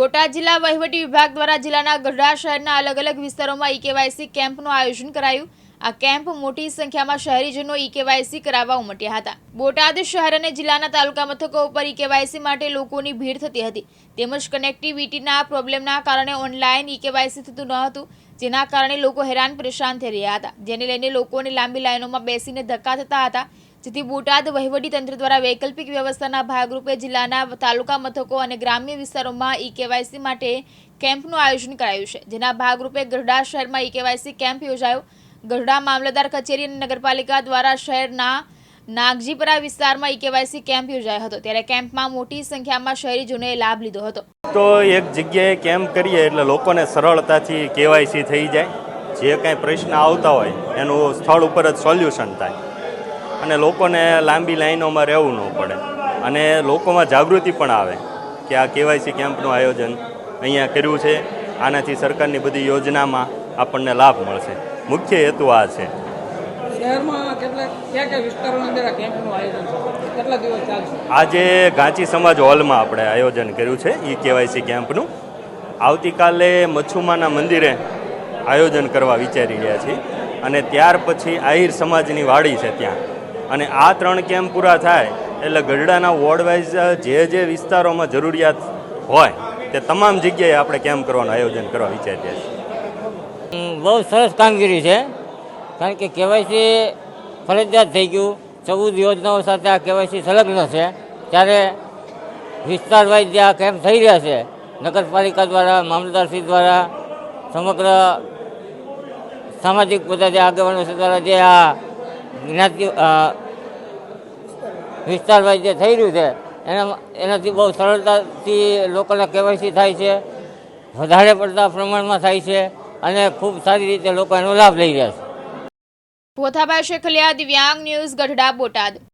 બોટાદ જિલ્લા વહીવટી વિભાગ દ્વારા જિલ્લાના ગઢડા શહેરના અલગ અલગ વિસ્તારોમાં ઈ-કેવાયસી કેમ્પનું આયોજન કરાયું। આ કેમ્પ મોટી સંખ્યામાં શહેરીજનો ઈ-કેવાયસી કરાવવા ઉમટ્યા હતા। બોટાદ શહેર અને જિલ્લાના તાલુકા મથકો ઉપર ઈ-કેવાયસી માટે લોકોની ભીડ થતી હતી, તેમજ કનેક્ટિવિટીના પ્રોબ્લેમના કારણે ઓનલાઈન ઈ-કેવાયસી થતું ન હતું, જેના કારણે લોકો હેરાન પરેશાન થઈ રહ્યા હતા, જેને લઈને લોકોને લાંબી લાઈનોમાં બેસીને ધક્કા થતા હતા। જેથી બોટાદ વહીવટી તંત્ર દ્વારા વૈકલ્પિક વ્યવસ્થાના ભાગરૂપે જિલ્લાના તાલુકા મથકો અને ગ્રામ્ય વિસ્તારોમાં ઈ-કેવાયસી માટે કેમ્પનું આયોજન કરાયું છે, જેના ભાગરૂપે ગઢડા શહેરમાં ઈ-કેવાયસી કેમ્પ યોજાયો। ગઢડા મામલતદાર કચેરી અને નગરપાલિકા દ્વારા શહેરના નાગજીપરા વિસ્તારમાં ઈ-કેવાયસી કેમ્પ યોજાયો હતો, ત્યારે કેમ્પમાં મોટી સંખ્યામાં શહેરીજનોએ લાભ લીધો હતો। તો એક જગ્યાએ કેમ્પ કરીએ એટલે લોકોને સરળતાથી કેવાયસી થઈ જાય, જે કાંઈ પ્રશ્ન આવતા હોય એનું સ્થળ ઉપર જ સોલ્યુશન થાય અને લોકોને લાંબી લાઈનોમાં રહેવું ન પડે અને લોકોમાં જાગૃતિ પણ આવે કે આ કેવાયસી કેમ્પનું આયોજન અહીંયા કર્યું છે, આનાથી સરકારની બધી યોજનામાં આપણને લાભ મળશે। મુખ્ય હેતુ આ છે। શહેરમાં કયા વિસ્તારોની અંદર આ કેમ્પનું આયોજન છે, કેટલા દિવસ ચાલશે? આજે ગાંચી સમાજ હોલમાં આપણે આયોજન કર્યું છે ઈ કેવાયસી કેમ્પનું। આવતીકાલે મચ્છુમાના મંદિરે આયોજન કરવા વિચારી રહ્યા છીએ અને ત્યાર પછી આહિર સમાજની વાડી છે ત્યાં, અને આ 3 કેમ્પ પૂરા થાય એટલે ગઢડાના વોર્ડ વાઇઝ જે વિસ્તારોમાં જરૂરિયાત હોય તે તમામ જગ્યાએ આપણે કેમ્પ કરવાનું આયોજન કરવા વિચારી રહ્યા છીએ। બહુ સરસ કામગીરી છે, કારણ કે કેવાયસી ફરજિયાત થઈ ગયું। 14 યોજનાઓ સાથે આ કેવાયસી સંલગ્ન છે, ત્યારે વિસ્તાર વાઇઝ જે આ કેમ્પ થઈ રહ્યા છે, નગરપાલિકા દ્વારા, મામલતદારશ્રી દ્વારા, સમગ્ર સામાજિક બધા જે આગેવાનો છે દ્વારા જે આ જ્ઞાતિ વિસ્તાર વાઇઝ જે થઈ રહ્યું છે એનાથી બહુ સરળતાથી લોકોને કેવાયસી થાય છે, વધારે પડતા પ્રમાણમાં થાય છે અને ખૂબ સારી રીતે લોકો એનો લાભ લઈ રહ્યા છે। પોથાભાઈ શેખલિયા, દિવ્યાંગ ન્યૂઝ, ગઢડા, બોટાદ।